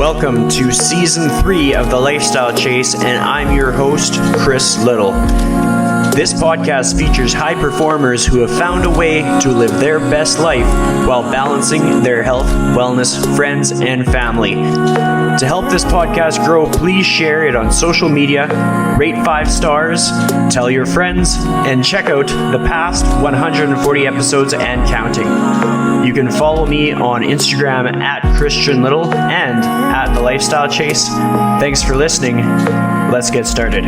Welcome to Season 3 of The Lifestyle Chase, and I'm your host, Chris Liddle. This podcast features high performers who have found a way to live their best life while balancing their health, wellness, friends, and family. To help this podcast grow, please share it on social media, rate 5 stars, tell your friends, and check out the past 140 episodes and counting. You can follow me on Instagram at Christian Liddle and at The Lifestyle Chase. Thanks for listening. Let's get started.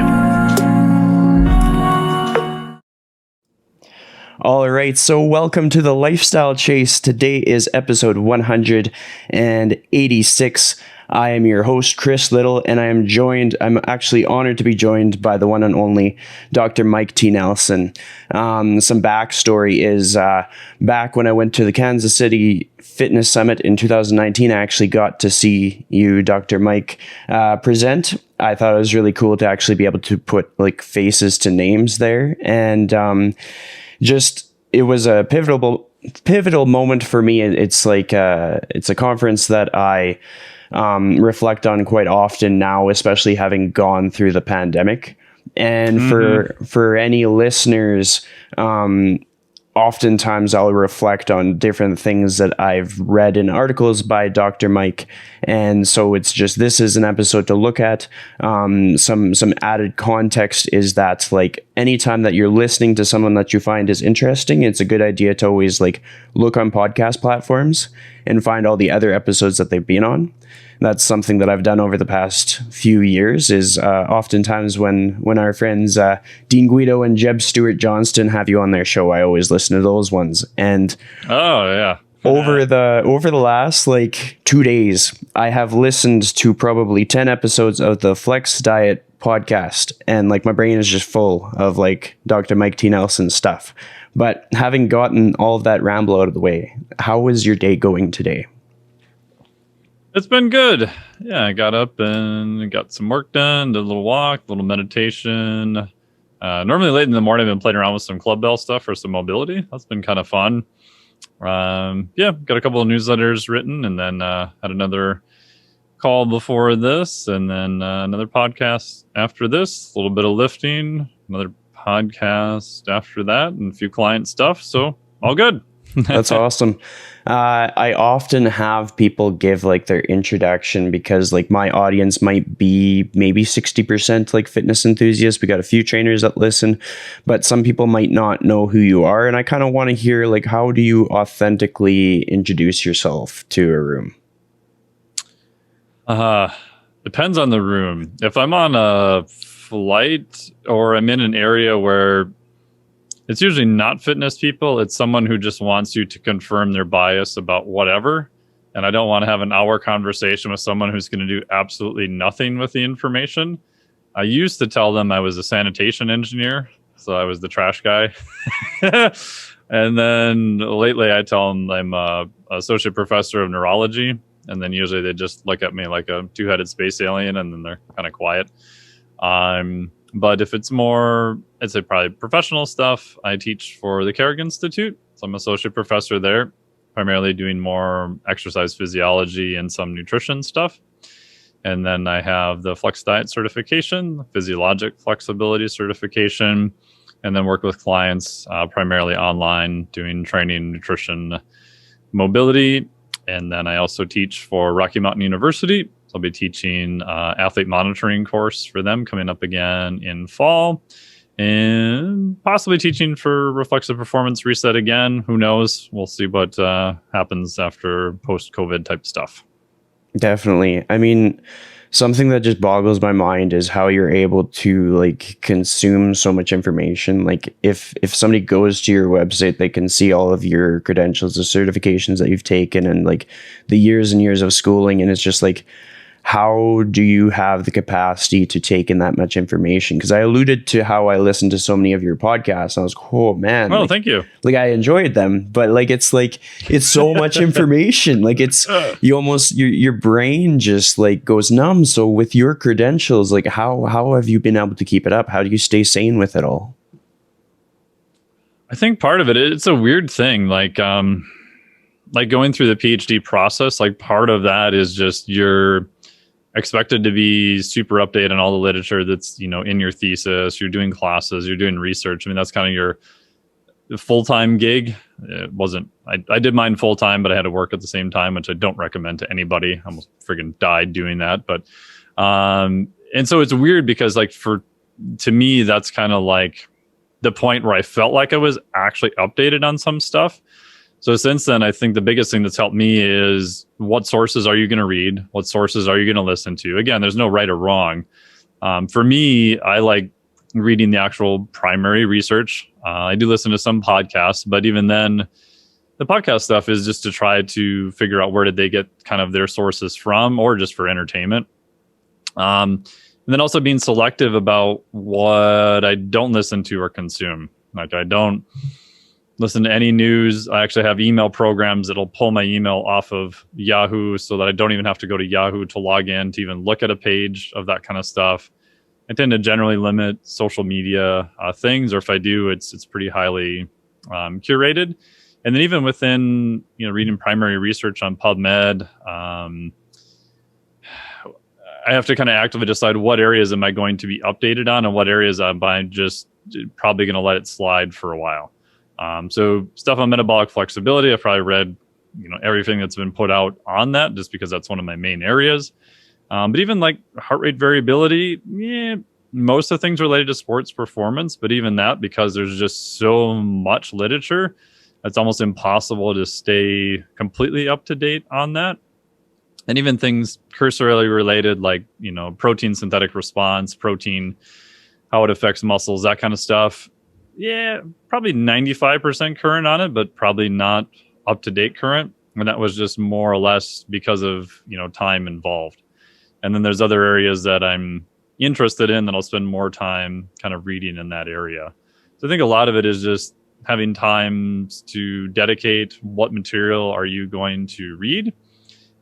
All right, so welcome to The Lifestyle Chase. Today is episode 186. I am your host, Chris Liddle, and I'm actually honored to be joined by the one and only Dr. Mike T. Nelson. Some backstory is back when I went to the Kansas City Fitness Summit in 2019, I actually got to see you, Dr. Mike, present. I thought it was really cool to actually be able to put like faces to names there, and it was a pivotal moment for me. It's a conference that I reflect on quite often now, especially having gone through the pandemic. And for any listeners, oftentimes I'll reflect on different things that I've read in articles by Dr. Mike. And so this is an episode to look at. Some added context is that like anytime that you're listening to someone that you find is interesting, it's a good idea to always like look on podcast platforms and find all the other episodes that they've been on. That's something that I've done over the past few years is oftentimes when our friends Dean Guido and Jeb Stewart Johnston have you on their show, I always listen to those ones. And over the last like 2 days, I have listened to probably 10 episodes of the Flex Diet podcast, and like my brain is just full of like Dr. Mike T. Nelson stuff. But having gotten all of that ramble out of the way, how is your day going today? It's been good. Yeah, I got up and got some work done, did a little walk, a little meditation. Normally late in the morning, I've been playing around with some Club Bell stuff for some mobility. That's been kind of fun. Got a couple of newsletters written, and then had another call before this, and then another podcast after this, a little bit of lifting, another podcast after that, and a few client stuff. So all good. That's awesome. I often have people give like their introduction because like my audience might be maybe 60% like fitness enthusiasts. We got a few trainers that listen, but some people might not know who you are. And I kind of want to hear like, how do you authentically introduce yourself to a room? Depends on the room. If I'm on a flight or I'm in an area where it's usually not fitness people, it's someone who just wants you to confirm their bias about whatever. And I don't want to have an hour conversation with someone who's going to do absolutely nothing with the information. I used to tell them I was a sanitation engineer, so I was the trash guy. And then lately I tell them I'm a associate professor of neurology. And then usually they just look at me like a two-headed space alien, and then they're kind of quiet. But if it's more, I'd say probably professional stuff, I teach for the Carrick Institute. So I'm associate professor there, primarily doing more exercise physiology and some nutrition stuff. And then I have the Flex Diet certification, physiologic flexibility certification, and then work with clients primarily online doing training, nutrition, mobility. And then I also teach for Rocky Mountain University. I'll be teaching athlete monitoring course for them coming up again in fall, and possibly teaching for reflexive performance reset again. Who knows? We'll see what happens after post-COVID type stuff. Definitely. I mean, something that just boggles my mind is how you're able to like consume so much information. Like if somebody goes to your website, they can see all of your credentials, the certifications that you've taken, and like the years and years of schooling. And it's just like, how do you have the capacity to take in that much information? Because I alluded to how I listened to so many of your podcasts. And I was, oh man. Well, thank you. Like I enjoyed them, but it's so much information. Like it's, your brain just like goes numb. So with your credentials, like how have you been able to keep it up? How do you stay sane with it all? I think part of it's a weird thing. Like going through the PhD process, like part of that is just expected to be super updated on all the literature that's, you know, in your thesis. You're doing classes, you're doing research. I mean, that's kind of your full-time gig. It wasn't, I did mine full-time, but I had to work at the same time, which I don't recommend to anybody. I almost friggin' died doing that. But and so it's weird because like to me, that's kind of like the point where I felt like I was actually updated on some stuff. So since then, I think the biggest thing that's helped me is what sources are you going to read? What sources are you going to listen to? Again, there's no right or wrong. For me, I like reading the actual primary research. I do listen to some podcasts, but even then, the podcast stuff is just to try to figure out where did they get kind of their sources from, or just for entertainment. And then also being selective about what I don't listen to or consume. Like I don't listen to any news. I actually have email programs that'll pull my email off of Yahoo so that I don't even have to go to Yahoo to log in to even look at a page of that kind of stuff. I tend to generally limit social media things, or if I do, it's pretty highly curated. And then even within, you know, reading primary research on PubMed, I have to kind of actively decide what areas am I going to be updated on and what areas I'm just probably going to let it slide for a while. So stuff on metabolic flexibility, I've probably read, you know, everything that's been put out on that, just because that's one of my main areas. But even like heart rate variability, most of the things related to sports performance, but even that, because there's just so much literature, it's almost impossible to stay completely up to date on that. And even things cursorily related, like, you know, protein synthetic response, protein, how it affects muscles, that kind of stuff. Yeah, probably 95% current on it, but probably not up to date current. And that was just more or less because of, you know, time involved. And then there's other areas that I'm interested in that I'll spend more time kind of reading in that area. So I think a lot of it is just having time to dedicate what material are you going to read.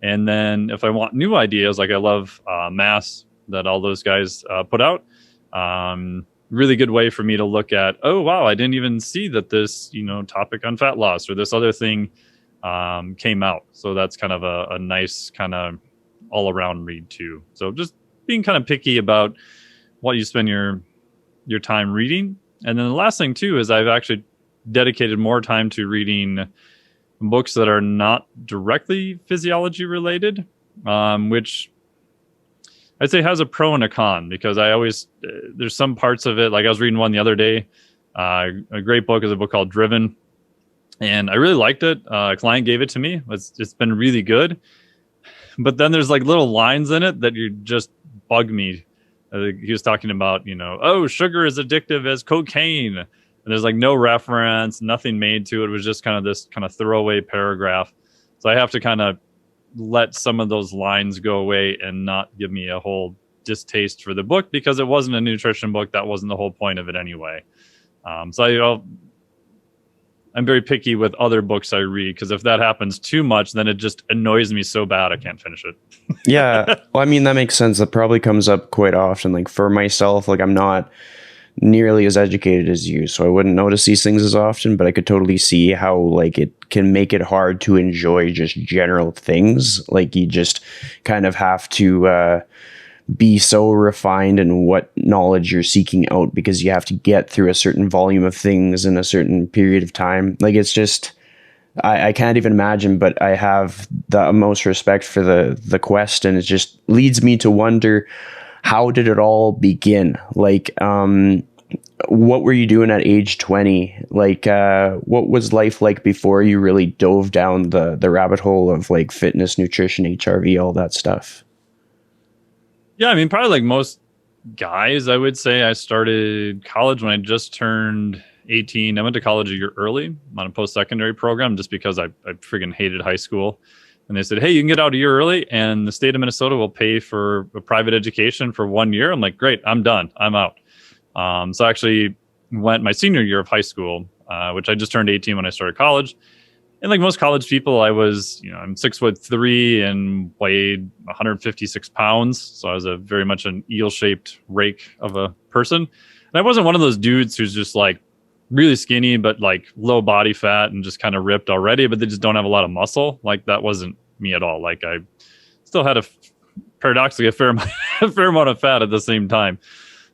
And then if I want new ideas, like I love Mass that all those guys put out. Really good way for me to look at, oh, wow, I didn't even see that this, you know, topic on fat loss or this other thing came out. So that's kind of a nice kind of all around read too. So just being kind of picky about what you spend your time reading. And then the last thing too is I've actually dedicated more time to reading books that are not directly physiology related, which I'd say has a pro and a con, because I always, there's some parts of it, like I was reading one the other day, a great book is a book called Driven, and I really liked it. A client gave it to me. It's been really good. But then there's like little lines in it that you just bug me. He was talking about, you know, oh, sugar is addictive as cocaine. And there's like no reference, nothing made to it. It was just kind of this kind of throwaway paragraph. So I have to kind of let some of those lines go away and not give me a whole distaste for the book, because it wasn't a nutrition book. That wasn't the whole point of it anyway. So I'm very picky with other books I read, because if that happens too much, then it just annoys me so bad I can't finish it. Yeah. Well, I mean, that makes sense. That probably comes up quite often. Like for myself, like I'm not nearly as educated as you, so I wouldn't notice these things as often, but I could totally see how like it can make it hard to enjoy just general things. Like you just kind of have to be so refined in what knowledge you're seeking out, because you have to get through a certain volume of things in a certain period of time. Like it's just, I can't even imagine, but I have the utmost respect for the quest, and it just leads me to wonder, how did it all begin? Like, what were you doing at age 20? Like, what was life like before you really dove down the rabbit hole of like fitness, nutrition, HRV, all that stuff? Yeah, I mean, probably like most guys, I would say I started college when I just turned 18. I went to college a year early on a post-secondary program just because I friggin' hated high school. And they said, hey, you can get out a year early and the state of Minnesota will pay for a private education for 1 year. I'm like, great, I'm done. I'm out. So I actually went my senior year of high school, which I just turned 18 when I started college. And like most college people, I was, you know, I'm 6'3" and weighed 156 pounds. So I was very much an eel-shaped rake of a person. And I wasn't one of those dudes who's just like really skinny, but like low body fat and just kind of ripped already, but they just don't have a lot of muscle. Like that wasn't me at all. Like I still had a paradoxically a fair, a fair amount of fat at the same time.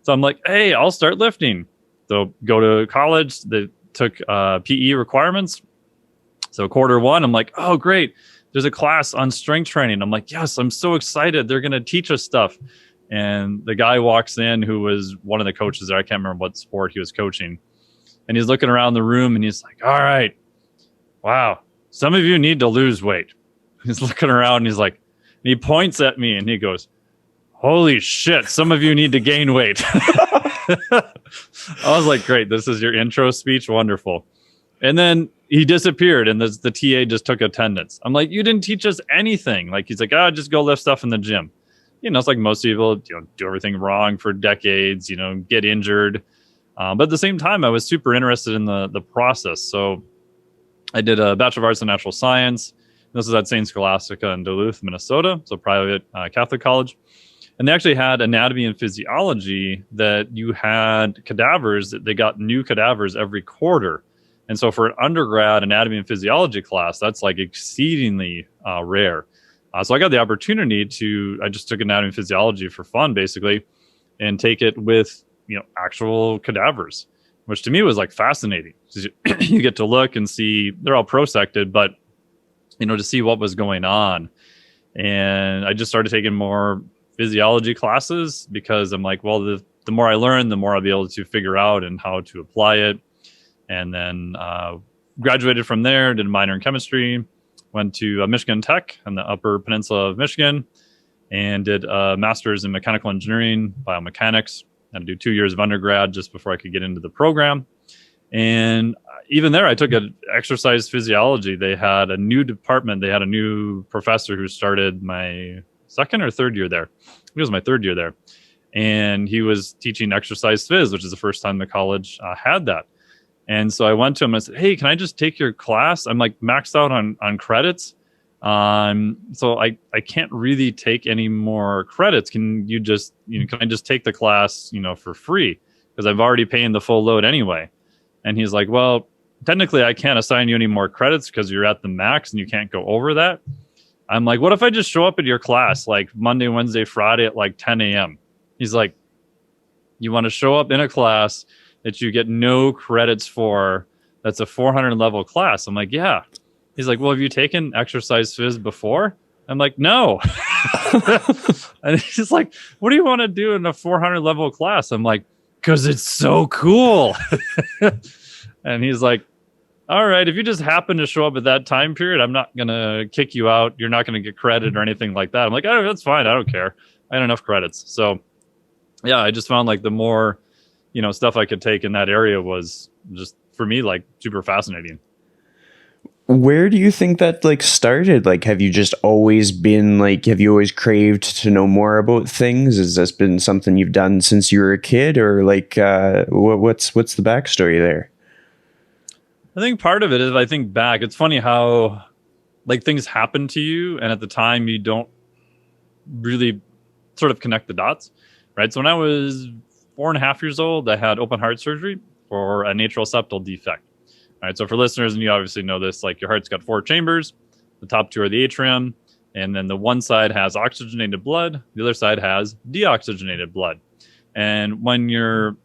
So I'm like, hey, I'll start lifting. So go to college. They took PE requirements. So quarter one, I'm like, oh, great. There's a class on strength training. I'm like, yes, I'm so excited. They're going to teach us stuff. And the guy walks in who was one of the coaches there. I can't remember what sport he was coaching. And he's looking around the room and he's like, all right, wow, some of you need to lose weight. He's looking around and he's like, and he points at me and he goes, holy shit, some of you need to gain weight. I was like, great, this is your intro speech. Wonderful. And then he disappeared and the TA just took attendance. I'm like, you didn't teach us anything. Like, he's like, just go lift stuff in the gym. You know, it's like most people, do everything wrong for decades, get injured. But at the same time, I was super interested in the process. So I did a Bachelor of Arts in Natural Science. This is at St. Scholastica in Duluth, Minnesota. So private Catholic college. And they actually had anatomy and physiology that you had cadavers. They got new cadavers every quarter. And so for an undergrad anatomy and physiology class, that's like exceedingly rare. So I got the opportunity I just took anatomy and physiology for fun, basically, and take it with, actual cadavers, which to me was like fascinating. You get to look and see, they're all prosected, but, to see what was going on. And I just started taking more physiology classes because I'm like, well, the more I learn, the more I'll be able to figure out and how to apply it. And then graduated from there, did a minor in chemistry, went to Michigan Tech on the Upper Peninsula of Michigan, and did a master's in mechanical engineering, biomechanics. I had to do 2 years of undergrad just before I could get into the program. And even there, I took an exercise physiology. They had a new department. They had a new professor who started my second or third year there. It was my third year there. And he was teaching exercise phys, which is the first time the college had that. And so I went to him and I said, hey, can I just take your class? I'm like maxed out on credits. So I can't really take any more credits. Can you just, can I just take the class, for free? Because I've already paying the full load anyway. And he's like, well, technically I can't assign you any more credits because you're at the max and you can't go over that. I'm like, what if I just show up at your class like Monday, Wednesday, Friday at like 10 a.m.? He's like, you want to show up in a class that you get no credits for, that's a 400 level class? I'm like, yeah. He's like, well, have you taken exercise phys before? I'm like, no. And he's like, what do you want to do in a 400 level class? I'm like, because it's so cool. And he's like, all right, if you just happen to show up at that time period, I'm not going to kick you out. You're not going to get credit or anything like that. I'm like, oh, that's fine. I don't care. I had enough credits. So yeah, I just found like the more, stuff I could take in that area was just, for me, like super fascinating. Where do you think that like started? Like, have you just always been like, have you always craved to know more about things? Has this been something you've done since you were a kid, or like, what's the backstory there? I think part of it is, I think back, it's funny how like things happen to you and at the time you don't really sort of connect the dots, right? So when I was 4.5 years old, I had open heart surgery for a atrial septal defect. All right, so for listeners, and you obviously know this, like your heart's got 4 chambers. The top 2 are the atrium, and then the one side has oxygenated blood. The other side has deoxygenated blood. And when you're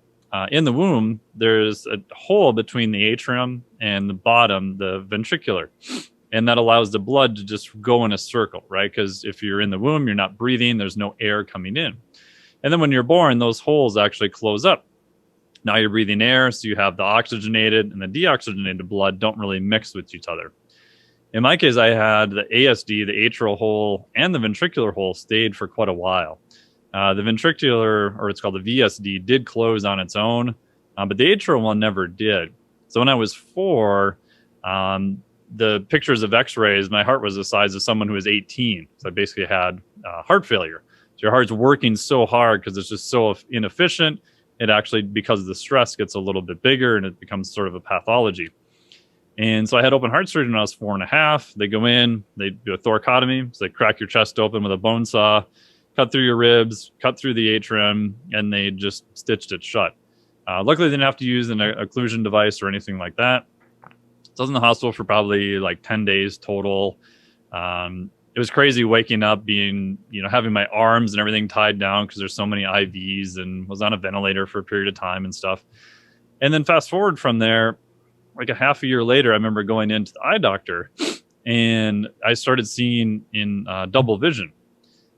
in the womb, there's a hole between the atrium and the bottom, the ventricular. And that allows the blood to just go in a circle, right? Because if you're in the womb, you're not breathing, there's no air coming in. And then when you're born, those holes actually close up. Now you're breathing air, so you have the oxygenated and the deoxygenated blood don't really mix with each other. In my case, I had the ASD, the atrial hole, and the ventricular hole stayed for quite a while. The ventricular, or it's called the VSD, did close on its own, but the atrial one never did. So when I was 4, the pictures of x-rays, my heart was the size of someone who was 18. So I basically had heart failure. So your heart's working so hard because it's just so inefficient. It actually, because of the stress, gets a little bit bigger and it becomes sort of a pathology. And so I had open heart surgery when I was 4.5. They go in, they do a thoracotomy. So they crack your chest open with a bone saw, cut through your ribs, cut through the atrium, and they just stitched it shut. Luckily, they didn't have to use an occlusion device or anything like that. So I was in the hospital for probably like 10 days total. it was crazy waking up being, having my arms and everything tied down because there's so many IVs, and was on a ventilator for a period of time and stuff. And then fast forward from there, like a half a year later, I remember going into the eye doctor, and I started seeing in double vision.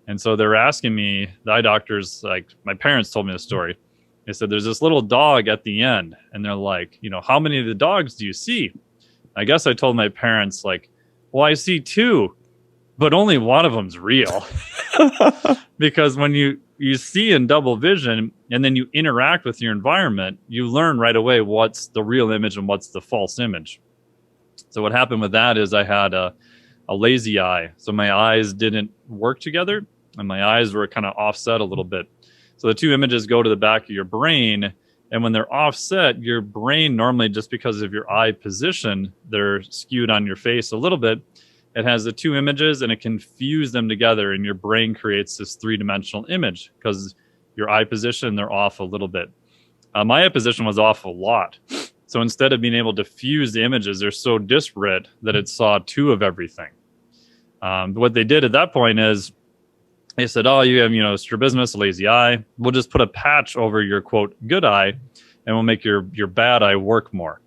And so they're asking me, the eye doctors, like my parents told me the story. They said, there's this little dog at the end. And they're like, how many of the dogs do you see? I guess I told my parents, like, well, I see 2, but only one of them's real. Because when you see in double vision and then you interact with your environment, you learn right away what's the real image and what's the false image. So what happened with that is I had a lazy eye. So my eyes didn't work together, and my eyes were kind of offset a little bit. So the 2 images go to the back of your brain, and when they're offset, your brain normally, just because of your eye position, they're skewed on your face a little bit. It has the 2 images, and it can fuse them together, and your brain creates this 3-dimensional image because your eye position, they're off a little bit. My eye position was off a lot. So instead of being able to fuse the images, they're so disparate that it saw 2 of everything. What they did at that point is they said, oh, you have, strabismus, a lazy eye. We'll just put a patch over your, quote, good eye, and we'll make your bad eye work more.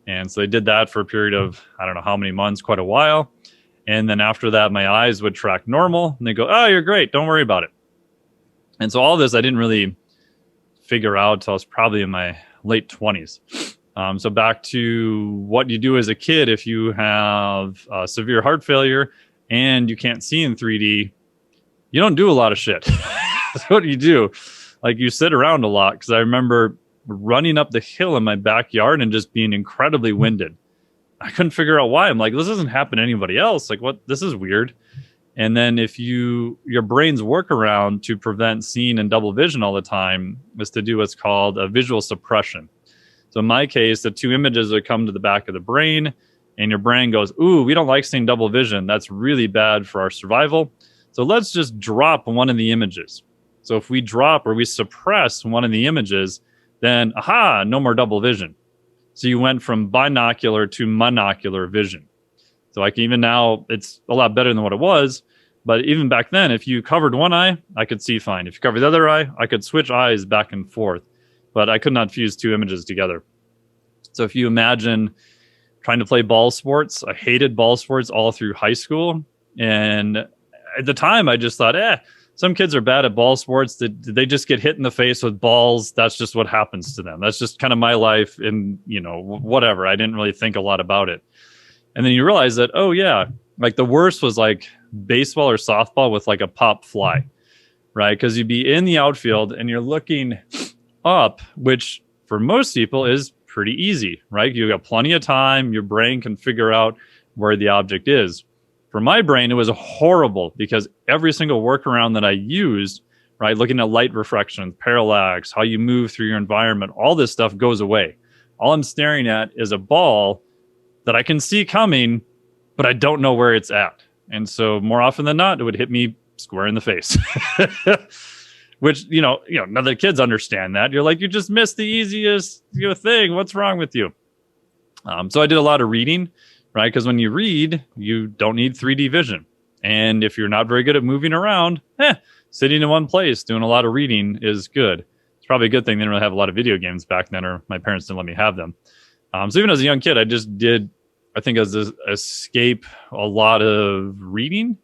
And so they did that for a period of, I don't know how many months, quite a while. And then after that, my eyes would track normal, and they go, oh, you're great. Don't worry about it. And so all this, I didn't really figure out until I was probably in my late 20s. So back to what you do as a kid if you have severe heart failure and you can't see in 3D, you don't do a lot of shit. That's what you do. Like, you sit around a lot, because I remember running up the hill in my backyard and just being incredibly winded. I couldn't figure out why. I'm like, this doesn't happen to anybody else. Like, what? This is weird. And then if your brain's workaround to prevent seeing in double vision all the time is to do what's called a visual suppression. So in my case, the 2 images would come to the back of the brain, and your brain goes, ooh, we don't like seeing double vision. That's really bad for our survival. So let's just drop one of the images. So if we drop or we suppress one of the images, then, aha, no more double vision. So you went from binocular to monocular vision. So like, even now, it's a lot better than what it was. But even back then, if you covered one eye, I could see fine. If you covered the other eye, I could switch eyes back and forth. But I could not fuse 2 images together. So if you imagine trying to play ball sports, I hated ball sports all through high school. And at the time, I just thought, some kids are bad at ball sports. They just get hit in the face with balls. That's just what happens to them. That's just kind of my life, and, whatever. I didn't really think a lot about it. And then you realize that, oh, yeah, like the worst was like baseball or softball with like a pop fly, right? Because you'd be in the outfield and you're looking up, which for most people is pretty easy, right? You got plenty of time. Your brain can figure out where the object is. For my brain, it was horrible, because every single workaround that I used, right, looking at light refraction, parallax, how you move through your environment, all this stuff goes away. All I'm staring at is a ball that I can see coming, but I don't know where it's at. And so more often than not, it would hit me square in the face. Which, none of the kids understand that. You're like, you just missed the easiest thing. What's wrong with you? So I did a lot of reading, right? Because when you read, you don't need 3D vision. And if you're not very good at moving around, sitting in one place doing a lot of reading is good. It's probably a good thing they didn't really have a lot of video games back then, or my parents didn't let me have them. So even as a young kid, I just did, I think, as an escape, a lot of reading.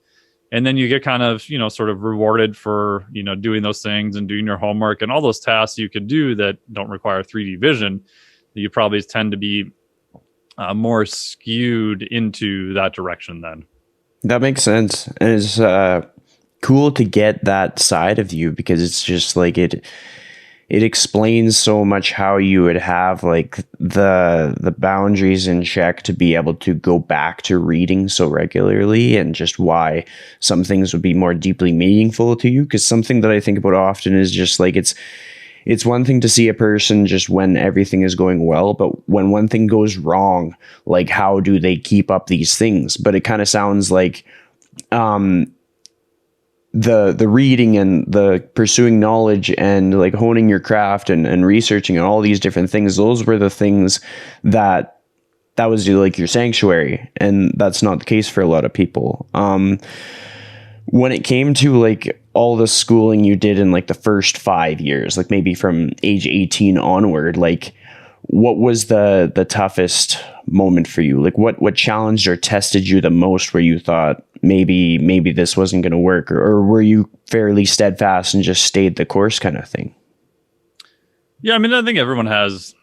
And then you get kind of, sort of rewarded for, doing those things and doing your homework and all those tasks you could do that don't require 3D vision. You probably tend to be more skewed into that direction then. That makes sense. And it's cool to get that side of you, because it's just like it explains so much how you would have like the boundaries in check to be able to go back to reading so regularly, and just why some things would be more deeply meaningful to you. Because something that I think about often is just like, it's one thing to see a person just when everything is going well, but when one thing goes wrong, like, how do they keep up these things? But it kind of sounds like the reading and the pursuing knowledge and like honing your craft and researching and all these different things, those were the things that that was like your sanctuary, and that's not the case for a lot of people. When it came to like all the schooling you did in like the first 5 years, like maybe from age 18 onward, like what was the toughest moment for you? Like what challenged or tested you the most, where you thought maybe this wasn't going to work, or were you fairly steadfast and just stayed the course kind of thing? Yeah, I mean, I think everyone has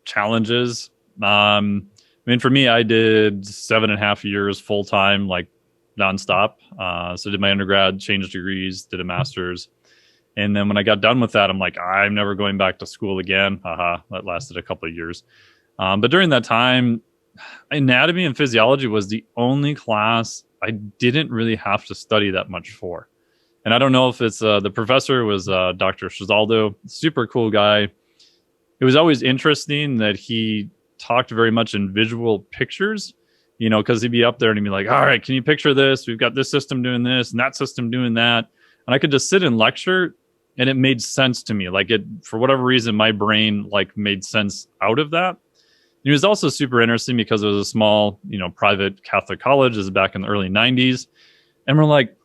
challenges. I mean, for me, I did 7.5 years full time, like nonstop. So did my undergrad, changed degrees, did a master's. And then when I got done with that, I'm like, I'm never going back to school again. That lasted a couple of years. But during that time, anatomy and physiology was the only class I didn't really have to study that much for. And I don't know if it's the professor was Dr. Shizaldo, super cool guy. It was always interesting that he talked very much in visual pictures, you know, because he'd be up there and he'd be like, all right, can you picture this? We've got this system doing this and that system doing that. And I could just sit and lecture and it made sense to me. Like, it, for whatever reason, my brain like made sense out of that. It was also super interesting because it was a small, you know, private Catholic college. This is back in the early 90s. And we're like,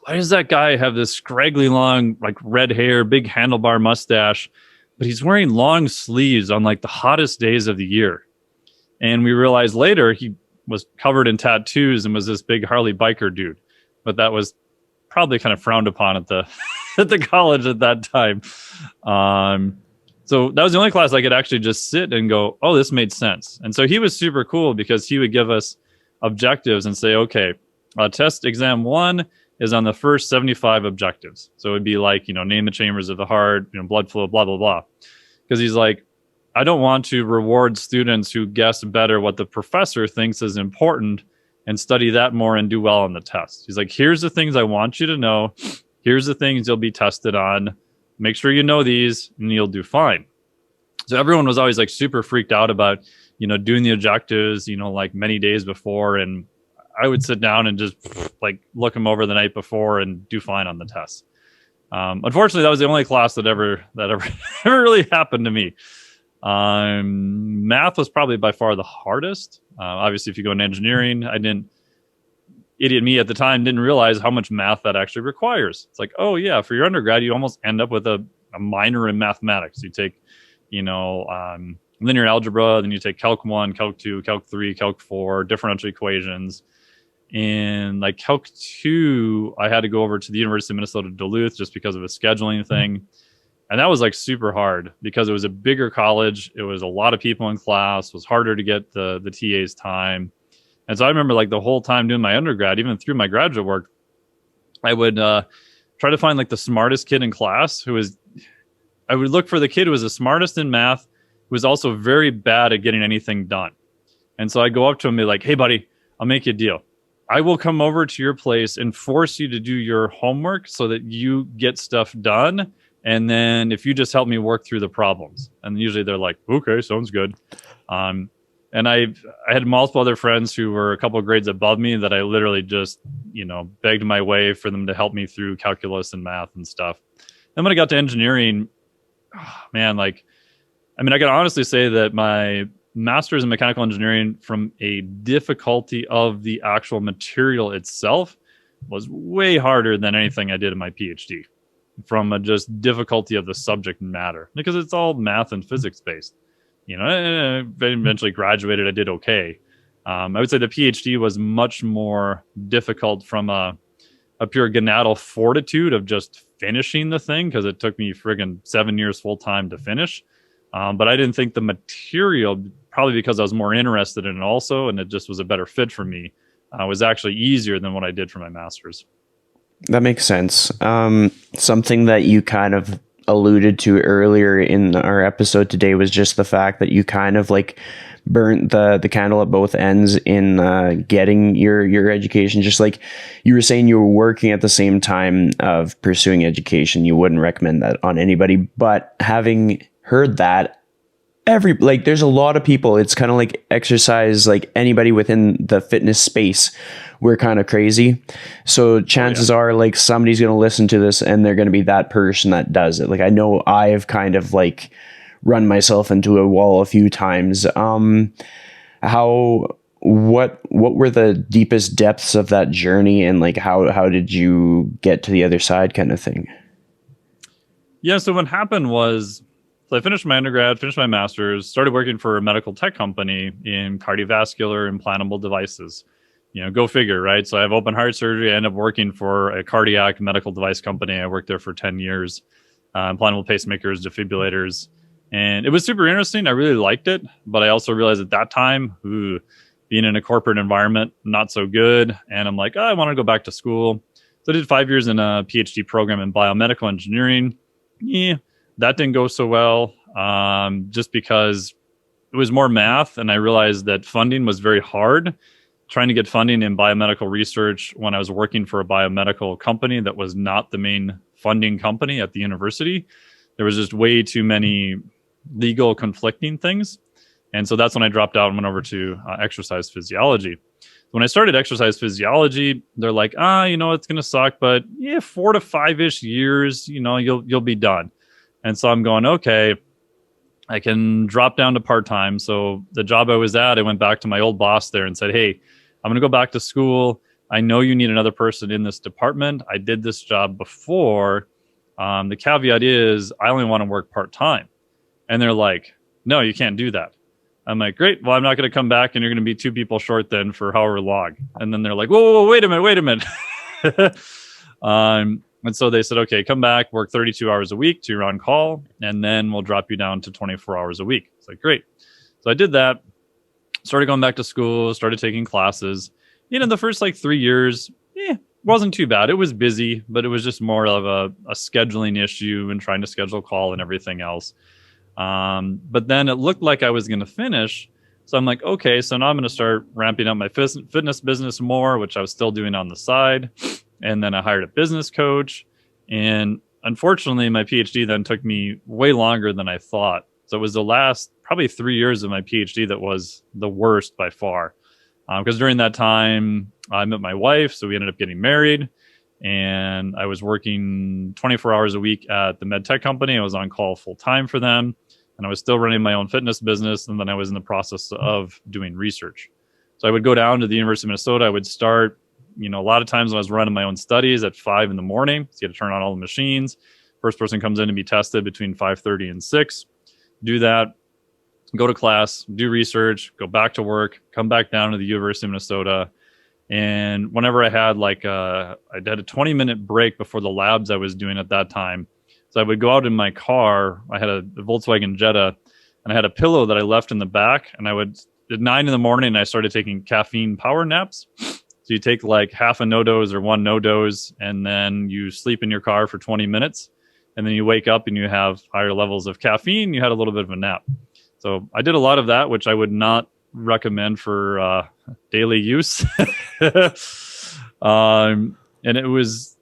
why does that guy have this scraggly long, like red hair, big handlebar mustache, but he's wearing long sleeves on like the hottest days of the year? And we realized later he was covered in tattoos and was this big Harley biker dude. But that was probably kind of frowned upon at the at the college at that time. So that was the only class I could actually just sit and go, oh, this made sense. And so he was super cool because he would give us objectives and say, okay, test exam 1 is on the first 75 objectives. So it would be like, you know, name the chambers of the heart, you know, blood flow, blah, blah, blah. Because he's like, I don't want to reward students who guess better what the professor thinks is important and study that more and do well on the test. He's like, here's the things I want you to know. Here's the things you'll be tested on. Make sure you know these and you'll do fine. So everyone was always like super freaked out about, you know, doing the objectives, you know, like many days before. And I would sit down and just like look them over the night before and do fine on the test. Unfortunately, that was the only class that ever ever really happened to me. Math was probably by far the hardest. Obviously, if you go into engineering, idiot me at the time didn't realize how much math that actually requires. It's like, oh yeah, for your undergrad, you almost end up with a minor in mathematics. You take, you know, linear algebra, then you take Calc 1, Calc 2, Calc 3, Calc 4, differential equations. And like Calc 2, I had to go over to the University of Minnesota Duluth just because of a scheduling thing. And that was like super hard because it was a bigger college. It was a lot of people in class. It was harder to get the TA's time. And so I remember like the whole time doing my undergrad, even through my graduate work, I would try to find like the smartest kid in class I would look for the kid who was the smartest in math, who was also very bad at getting anything done. And so I'd go up to him and be like, hey buddy, I'll make you a deal. I will come over to your place and force you to do your homework so that you get stuff done. And then if you just help me work through the problems. And usually they're like, okay, sounds good. And I had multiple other friends who were a couple of grades above me that I literally just, you know, begged my way for them to help me through calculus and math and stuff. Then when I got to engineering, man, like, I mean, I can honestly say that my master's in mechanical engineering, from a difficulty of the actual material itself, was way harder than anything I did in my PhD, from a just difficulty of the subject matter, because it's all math and physics based. You know, I eventually graduated. I did okay. I would say the PhD was much more difficult from a pure gonadal fortitude of just finishing the thing, because it took me friggin' 7 years full time to finish. But I didn't think the material, probably because I was more interested in it also, and it just was a better fit for me, was actually easier than what I did for my master's. That makes sense. Something that you kind of alluded to earlier in our episode today was just the fact that you kind of like burnt the candle at both ends in getting your education. Just like you were saying, you were working at the same time of pursuing education. You wouldn't recommend that on anybody. But having heard that, there's a lot of people, it's kind of like exercise, like anybody within the fitness space, we're kind of crazy. So chances are like somebody's going to listen to this and they're going to be that person that does it. Like, I know I've kind of like run myself into a wall a few times. What were the deepest depths of that journey, and like how did you get to the other side, kind of thing? Yeah, so what happened was, so I finished my undergrad, finished my master's, started working for a medical tech company in cardiovascular implantable devices. Go figure, right? So I have open heart surgery. I end up working for a cardiac medical device company. I worked there for 10 years, implantable pacemakers, defibrillators. And it was super interesting. I really liked it. But I also realized at that time, being in a corporate environment, not so good. And I'm like, I want to go back to school. So I did 5 years in a PhD program in biomedical engineering. Yeah, that didn't go so well, just because it was more math. And I realized that funding was very hard. Trying to get funding in biomedical research when I was working for a biomedical company that was not the main funding company at the university. There was just way too many legal conflicting things. And so that's when I dropped out and went over to exercise physiology. When I started exercise physiology, they're like, it's going to suck, but 4 to 5-ish years, you'll be done. And so I'm going, okay, I can drop down to part-time. So the job I was at, I went back to my old boss there and said, hey, I'm going to go back to school. I know you need another person in this department. I did this job before. The caveat is I only want to work part-time. And they're like, no, you can't do that. I'm like, great. Well, I'm not going to come back and you're going to be 2 people short then for however long. And then they're like, whoa, wait a minute. And so they said, okay, come back, work 32 hours a week to your on call, and then we'll drop you down to 24 hours a week. It's like, great. So I did that, started going back to school, started taking classes. The first 3 years, wasn't too bad. It was busy, but it was just more of a scheduling issue and trying to schedule call and everything else. But then it looked like I was going to finish. So I'm like, okay, so now I'm going to start ramping up my fitness business more, which I was still doing on the side. And then I hired a business coach. And unfortunately, my PhD then took me way longer than I thought. So it was the last probably 3 years of my PhD that was the worst by far. Because during that time, I met my wife. So we ended up getting married. And I was working 24 hours a week at the med tech company. I was on call full time for them. And I was still running my own fitness business. And then I was in the process of doing research. So I would go down to the University of Minnesota. I would start, a lot of times when I was running my own studies at 5 a.m. So you had to turn on all the machines. First person comes in to be tested between 5:30 and 6. Do that, go to class, do research, go back to work, come back down to the University of Minnesota. And whenever I had I had a 20-minute break before the labs I was doing at that time. So I would go out in my car. I had a Volkswagen Jetta, and I had a pillow that I left in the back. And I would, at 9 a.m, I started taking caffeine power naps. So you take half a no-dose or one no-dose, and then you sleep in your car for 20 minutes. And then you wake up and you have higher levels of caffeine. You had a little bit of a nap. So I did a lot of that, which I would not recommend for daily use. And it was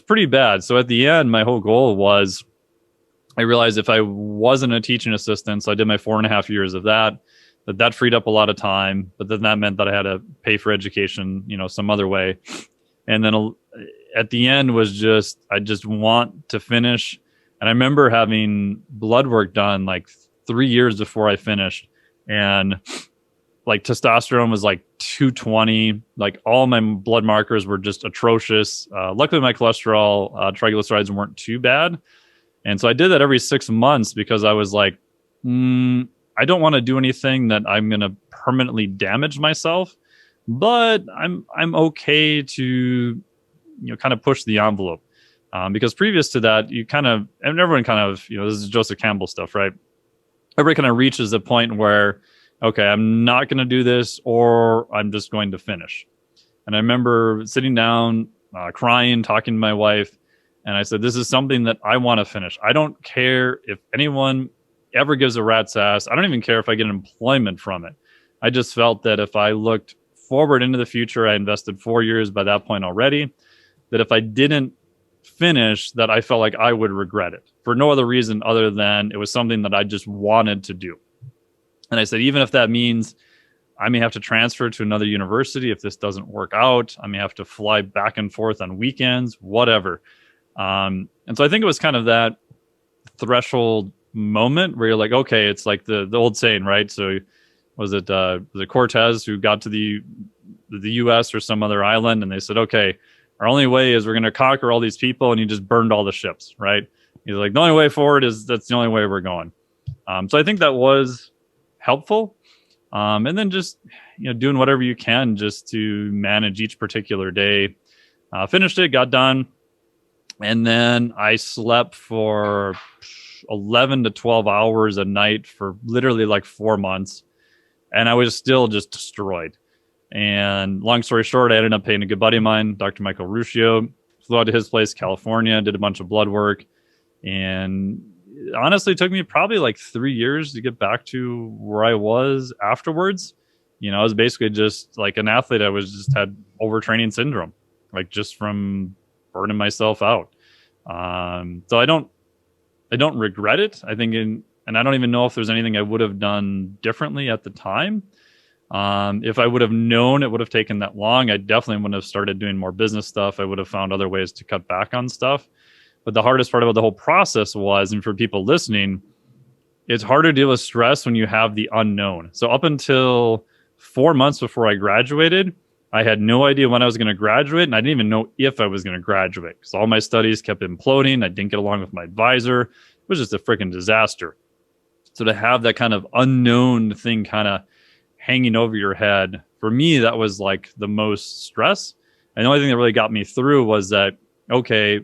pretty bad. So at the end, my whole goal was, I realized if I wasn't a teaching assistant, so I did my 4.5 years of that freed up a lot of time, but then that meant that I had to pay for education, some other way. And then at the end was I just want to finish. And I remember having blood work done 3 years before I finished. And testosterone was 220. All my blood markers were just atrocious. Luckily, my cholesterol, triglycerides weren't too bad. And so I did that every 6 months because I was like, I don't want to do anything that I'm going to permanently damage myself, but I'm okay to, kind of push the envelope. Because previous to that, and everyone this is Joseph Campbell stuff, right? Everybody kind of reaches a point where, okay, I'm not going to do this, or I'm just going to finish. And I remember sitting down, crying, talking to my wife, and I said, this is something that I want to finish. I don't care if anyone ever gives a rat's ass. I don't even care if I get employment from it. I just felt that if I looked forward into the future, I invested 4 years by that point already, that if I didn't finish, that I felt like I would regret it for no other reason other than it was something that I just wanted to do. And I said, even if that means I may have to transfer to another university if this doesn't work out, I may have to fly back and forth on weekends, whatever. And so I think it was kind of that threshold moment where you're like, okay, it's like the old saying, right? So was it Cortez who got to the U.S. or some other island, and they said, okay, our only way is we're going to conquer all these people, and he just burned all the ships, right? He's like, the only way forward is that's the only way we're going. So I think that was helpful. And then just, doing whatever you can just to manage each particular day. Finished it, got done. And then I slept for 11 to 12 hours a night for literally like 4 months. And I was still just destroyed. And long story short, I ended up paying a good buddy of mine, Dr. Michael Ruscio, flew out to his place, California, did a bunch of blood work. And honestly, it took me probably like 3 years to get back to where I was afterwards. I was basically just like an athlete. I was just had overtraining syndrome, like just from burning myself out. So I don't regret it. I think and I don't even know if there's anything I would have done differently at the time. If I would have known it would have taken that long, I definitely wouldn't have started doing more business stuff. I would have found other ways to cut back on stuff. But the hardest part about the whole process was, and for people listening, it's harder to deal with stress when you have the unknown. So up until 4 months before I graduated, I had no idea when I was going to graduate, and I didn't even know if I was going to graduate because all my studies kept imploding. I didn't get along with my advisor. It was just a freaking disaster. So to have that kind of unknown thing kind of hanging over your head, for me, that was like the most stress. And the only thing that really got me through was that, okay,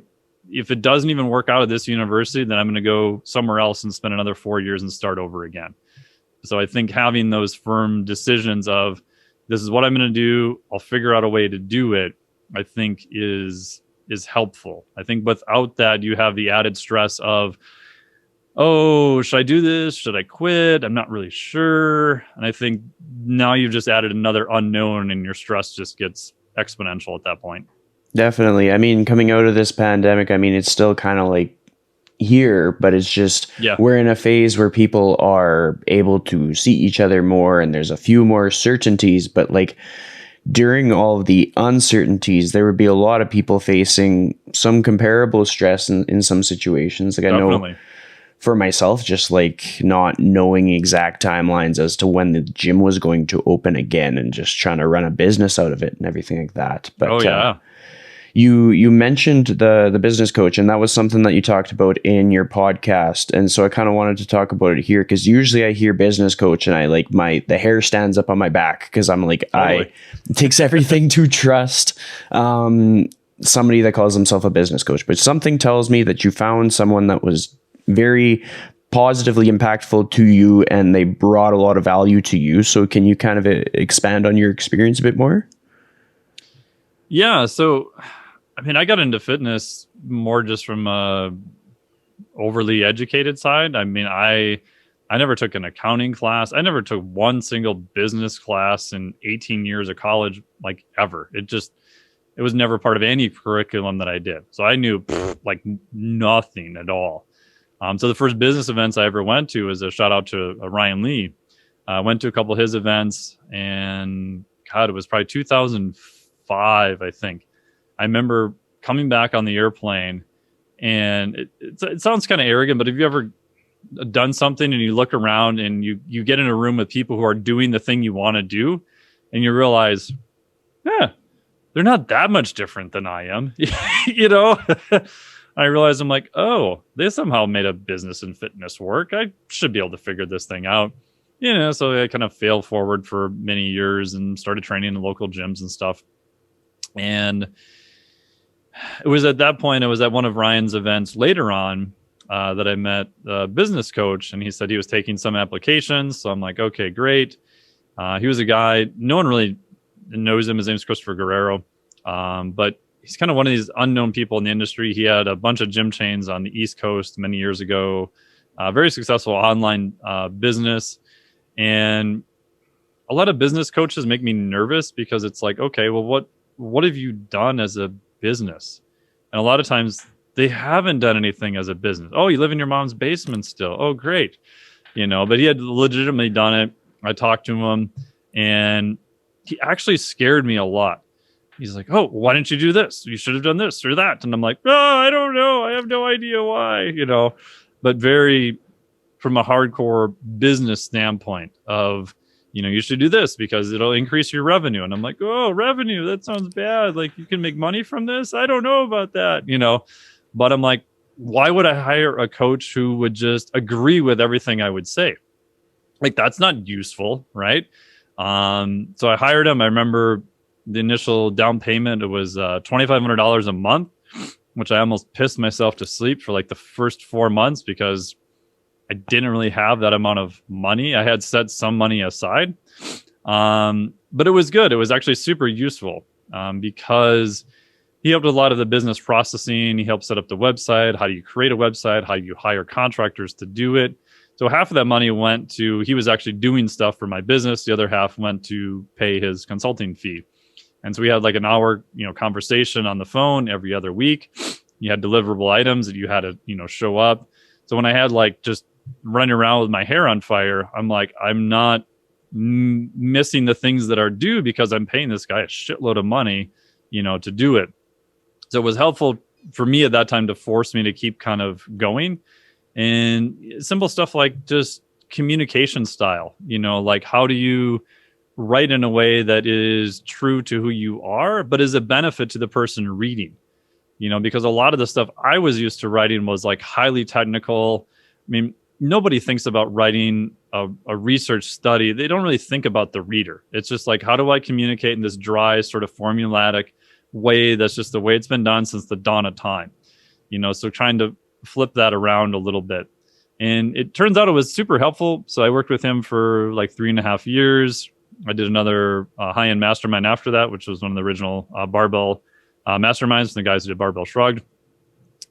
if it doesn't even work out at this university, then I'm going to go somewhere else and spend another 4 years and start over again. So I think having those firm decisions of this is what I'm going to do, I'll figure out a way to do it, I think is helpful. I think without that, you have the added stress of, oh, should I do this? Should I quit? I'm not really sure. And I think now you've just added another unknown and your stress just gets exponential at that point. Definitely. I mean, coming out of this pandemic, I mean, it's still kind of like here, but it's just we're in a phase where people are able to see each other more and there's a few more certainties. But like during all of the uncertainties, there would be a lot of people facing some comparable stress in some situations. Like Definitely. I know for myself, just like not knowing exact timelines as to when the gym was going to open again and just trying to run a business out of it and everything like that. But you mentioned the business coach, and that was something that you talked about in your podcast. And so I kind of wanted to talk about it here because usually I hear business coach and I like the hair stands up on my back because I'm like, it takes everything to trust somebody that calls himself a business coach. But something tells me that you found someone that was very positively impactful to you and they brought a lot of value to you. So can you kind of expand on your experience a bit more? Yeah. So, I mean, I got into fitness more just from a overly educated side. I mean, I never took an accounting class. I never took one single business class in 18 years of college, like ever. It was never part of any curriculum that I did. So I knew like nothing at all. So the first business events I ever went to was a shout out to Ryan Lee. I went to a couple of his events and God, it was probably 2005, I think. I remember coming back on the airplane and it sounds kind of arrogant, but have you ever done something and you look around and you get in a room with people who are doing the thing you want to do and you realize, they're not that much different than I am, I realized I'm like, oh, they somehow made a business and fitness work. I should be able to figure this thing out. So I kind of failed forward for many years and started training in local gyms and stuff. And it was at that point, it was at one of Ryan's events later on that I met a business coach, and he said he was taking some applications. So I'm like, okay, great. He was a guy, no one really knows him. His name's Christopher Guerrero. But he's kind of one of these unknown people in the industry. He had a bunch of gym chains on the East Coast many years ago, very successful online business. And a lot of business coaches make me nervous because it's like, okay, well, what have you done as a business? And a lot of times they haven't done anything as a business. Oh, you live in your mom's basement still. Oh, great. But he had legitimately done it. I talked to him and he actually scared me a lot. He's like, oh, why didn't you do this? You should have done this or that. And I'm like, oh, I don't know. I have no idea why, but very from a hardcore business standpoint of, you should do this because it'll increase your revenue. And I'm like, oh, revenue, that sounds bad. Like, you can make money from this. I don't know about that, but I'm like, why would I hire a coach who would just agree with everything I would say? Like, that's not useful, right? So I hired him. I remember the initial down payment, it was $2,500 a month, which I almost pissed myself to sleep for like the first 4 months because I didn't really have that amount of money. I had set some money aside, but it was good. It was actually super useful because he helped with a lot of the business processing. He helped set up the website. How do you create a website? How do you hire contractors to do it? So half of that money went to, he was actually doing stuff for my business. The other half went to pay his consulting fee. And so we had like an hour, conversation on the phone every other week. You had deliverable items that you had to, show up. So when I had like just running around with my hair on fire, I'm like, I'm not missing the things that are due because I'm paying this guy a shitload of money, to do it. So it was helpful for me at that time to force me to keep kind of going. And simple stuff like just communication style, like how do you write in a way that is true to who you are, but is a benefit to the person reading, because a lot of the stuff I was used to writing was like highly technical. I mean, nobody thinks about writing a research study. They don't really think about the reader. It's just like, how do I communicate in this dry sort of formulatic way that's just the way it's been done since the dawn of time, so trying to flip that around a little bit. And it turns out it was super helpful. So I worked with him for like 3.5 years. I did another high-end mastermind after that, which was one of the original barbell masterminds from the guys who did Barbell Shrugged.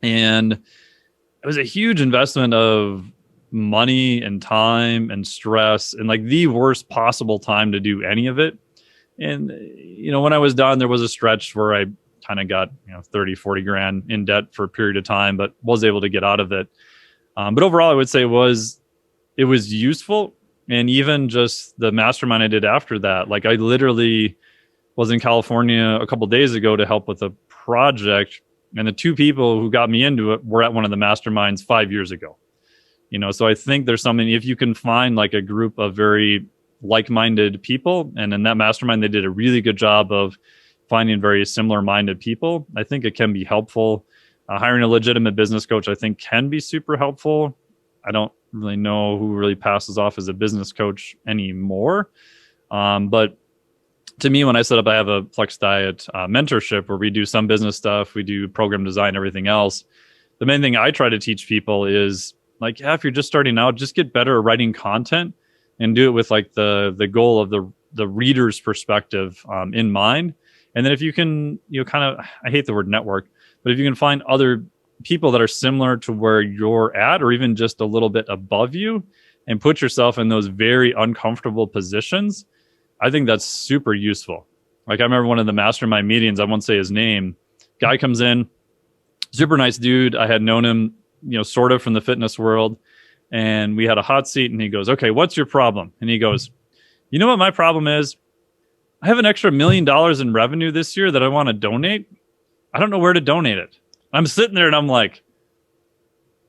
And it was a huge investment of money and time and stress and like the worst possible time to do any of it. And, when I was done, there was a stretch where I kind of got 30, 40 grand in debt for a period of time, but was able to get out of it. But overall, I would say it was useful. And even just the mastermind I did after that, like I literally was in California a couple of days ago to help with a project. And the two people who got me into it were at one of the masterminds 5 years ago. So I think there's something, if you can find like a group of very like-minded people, and in that mastermind, they did a really good job of finding very similar-minded people, I think it can be helpful. Hiring a legitimate business coach, I think, can be super helpful. I don't really know who really passes off as a business coach anymore. But to me, when I set up, I have a Flex Diet mentorship where we do some business stuff, we do program design, everything else. The main thing I try to teach people is like, if you're just starting out, just get better at writing content and do it with like the goal of the reader's perspective in mind. And then if you can, kind of, I hate the word network, but if you can find other people that are similar to where you're at, or even just a little bit above you, and put yourself in those very uncomfortable positions, I think that's super useful. Like I remember one of the mastermind meetings, I won't say his name, guy comes in, super nice dude. I had known him, sort of from the fitness world. And we had a hot seat and he goes, okay, what's your problem? And he goes, you know what my problem is? I have an extra $1 million in revenue this year that I want to donate. I don't know where to donate it. I'm sitting there and I'm like,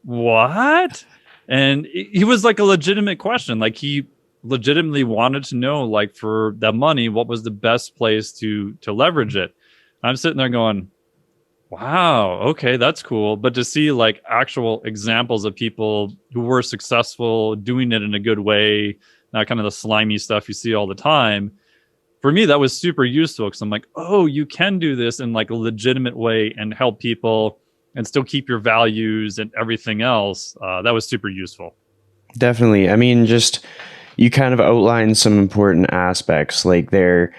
what? And he was like a legitimate question. Like he legitimately wanted to know, like for that money, what was the best place to leverage it? I'm sitting there going, wow, okay, that's cool. But to see like actual examples of people who were successful doing it in a good way, not kind of the slimy stuff you see all the time, for me, that was super useful because I'm like, oh, you can do this in like a legitimate way and help people and still keep your values and everything else. That was super useful. Definitely. I mean, just you kind of outlined some important aspects, like the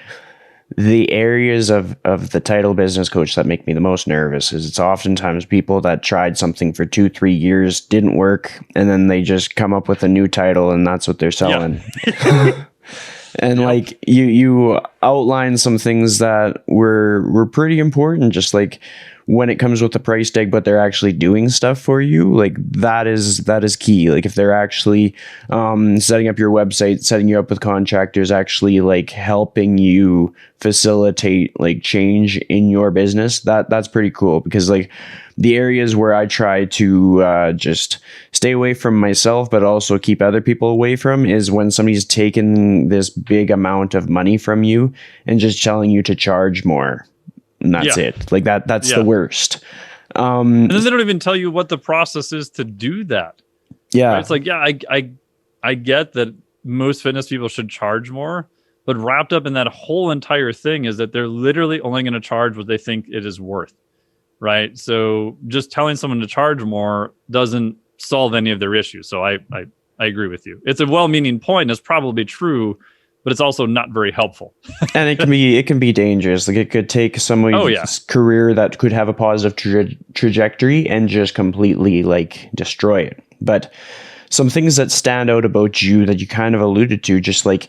areas of the title business coach that make me the most nervous is it's oftentimes people that tried something for 2-3 years, didn't work, and then they just come up with a new title and that's what they're selling. Yeah. And like you outline some things that were pretty important, just like when it comes with the price tag, but they're actually doing stuff for you, like that is key. Like if they're actually setting up your website, setting you up with contractors, actually like helping you facilitate like change in your business, that's pretty cool. Because like the areas where I try to just stay away from myself, but also keep other people away from, is when somebody's taken this big amount of money from you and just telling you to charge more. And that's it. Like that's the worst. And then they don't even tell you what the process is to do that. Yeah. Right? It's like, yeah, I get that most fitness people should charge more, but wrapped up in that whole entire thing is that they're literally only going to charge what they think it is worth. Right. So just telling someone to charge more doesn't solve any of their issues. So I agree with you. It's a well-meaning point. It's probably true, but it's also not very helpful. And it can be dangerous. Like it could take somebody's career that could have a positive trajectory and just completely like destroy it. But some things that stand out about you that you kind of alluded to, just like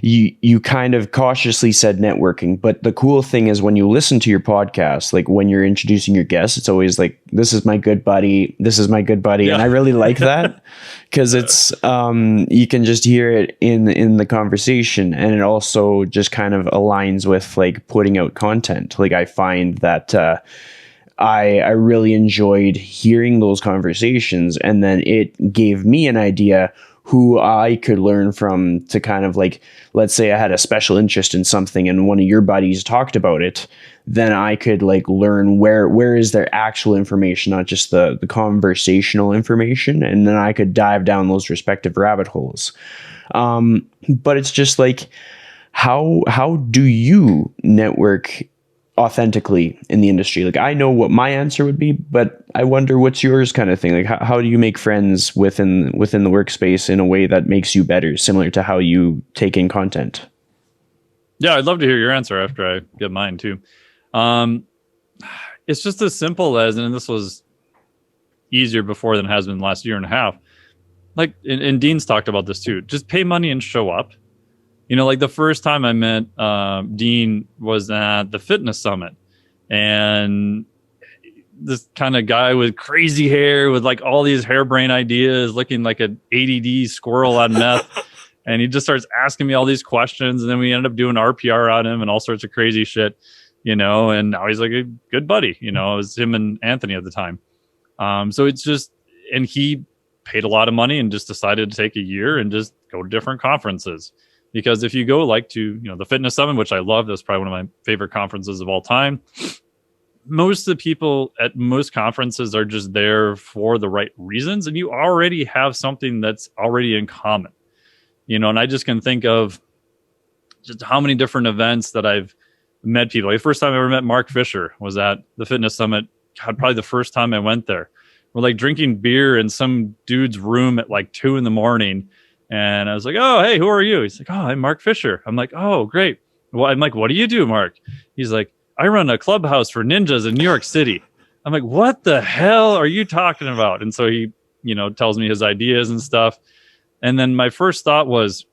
you kind of cautiously said networking. But the cool thing is when you listen to your podcast, like when you're introducing your guests, it's always like, this is my good buddy. This is my good buddy. Yeah. And I really like that because it's you can just hear it in the conversation, and it also just kind of aligns with like putting out content. Like I find that I really enjoyed hearing those conversations, and then it gave me an idea who I could learn from to kind of like, let's say I had a special interest in something and one of your buddies talked about it, then I could like learn where is their actual information, not just the conversational information, and then I could dive down those respective rabbit holes. But it's just like, how do you network authentically in the industry? Like I know what my answer would be, but I wonder what's yours, kind of thing. Like how do you make friends within the workspace in a way that makes you better, similar to how you take in content? Yeah, I'd love to hear your answer after I get mine too. It's just as simple as, and this was easier before than it has been the last year and a half. Like, and Dean's talked about this too. Just pay money and show up. You know, like the first time I met Dean was at the fitness summit, and this kind of guy with crazy hair with like all these harebrained ideas, looking like an ADD squirrel on meth. And he just starts asking me all these questions, and then we ended up doing RPR on him and all sorts of crazy shit, you know, and now he's like a good buddy, you know. It was him and Anthony at the time. So it's just, and he paid a lot of money and just decided to take a year and just go to different conferences. Because if you go like to, you know, the Fitness Summit, which I love, that's probably one of my favorite conferences of all time. Most of the people at most conferences are just there for the right reasons, and you already have something that's already in common, you know. And I just can think of just how many different events that I've met people. The first time I ever met Mark Fisher was at the Fitness Summit. God, probably the first time I went there. We're like drinking beer in some dude's room at like 2 a.m. And I was like, oh, hey, who are you? He's like, oh, I'm Mark Fisher. I'm like, oh, great. Well, I'm like, what do you do, Mark? He's like, I run a clubhouse for ninjas in New York City. I'm like, what the hell are you talking about? And so he, you know, tells me his ideas and stuff. And then my first thought was,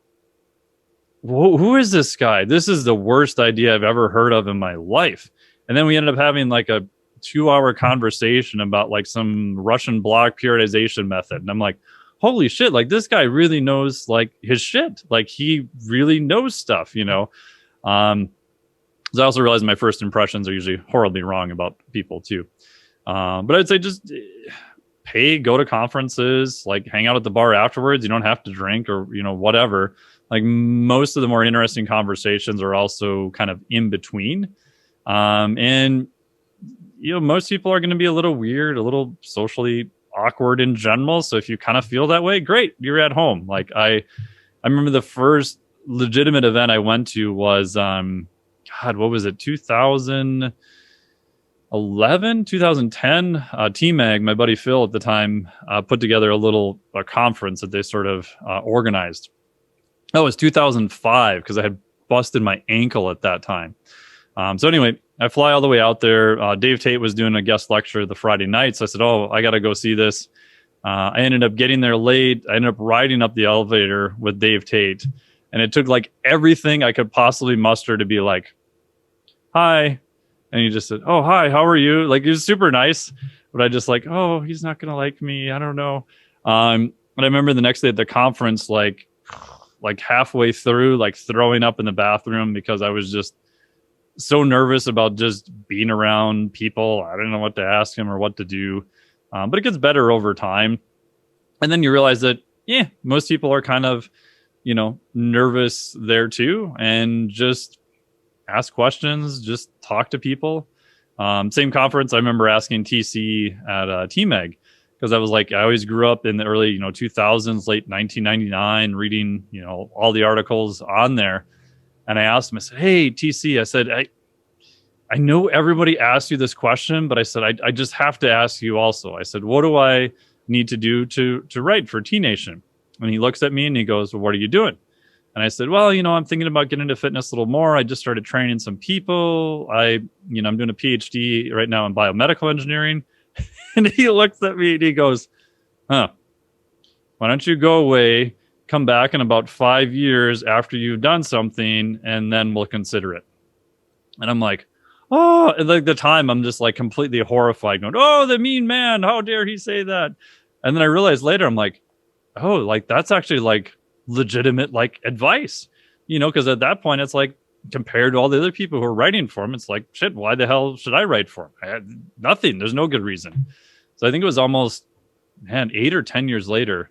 who is this guy? This is the worst idea I've ever heard of in my life. And then we ended up having like a 2-hour conversation about like some Russian block periodization method. And I'm like, holy shit, like this guy really knows like his shit. Like he really knows stuff, you know? I also realized my first impressions are usually horribly wrong about people too. But I'd say just go to conferences, like hang out at the bar afterwards. You don't have to drink or, you know, whatever. Like most of the more interesting conversations are also kind of in between. And, you know, most people are going to be a little weird, a little socially awkward in general. So if you kind of feel that way, great, you're at home. Like I remember the first legitimate event I went to was, what was it? 2010, T-Mag, my buddy Phil at the time, put together a conference that they sort of organized. That was 2005 because I had busted my ankle at that time. So anyway, I fly all the way out there. Dave Tate was doing a guest lecture the Friday night. So I said, oh, I got to go see this. I ended up getting there late. I ended up riding up the elevator with Dave Tate. And it took like everything I could possibly muster to be like, hi. And he just said, "Oh, hi, how are you?" Like, he was super nice, but I just like, oh, he's not gonna like me. I don't know. And I remember the next day at the conference, like halfway through, like throwing up in the bathroom because I was just so nervous about just being around people. I didn't know what to ask him or what to do. But it gets better over time. And then you realize that, yeah, most people are kind of, nervous there too. And just ask questions, just talk to people. Same conference, I remember asking TC at TMEG, because I was like, I always grew up in the early, 2000s, late 1999, reading, all the articles on there. And I asked him, I said, "Hey, TC," I said, I know everybody asked you this question, but I said, I just have to ask you also. I said, what do I need to do to write for T Nation? And he looks at me and he goes, "Well, what are you doing?" And I said, "Well, I'm thinking about getting into fitness a little more. I just started training some people. I'm doing a PhD right now in biomedical engineering." And he looks at me and he goes, "Huh, why don't you go away, come back in about 5 years after you've done something, and then we'll consider it." And I'm like, oh, and like the time I'm just like completely horrified, going, "Oh, the mean man, how dare he say that?" And then I realized later, I'm like, oh, like that's actually like legitimate like advice, because at that point it's like, compared to all the other people who are writing for him, it's like, shit, why the hell should I write for him? I had nothing. There's no good reason. So I think it was almost 8 or 10 years later.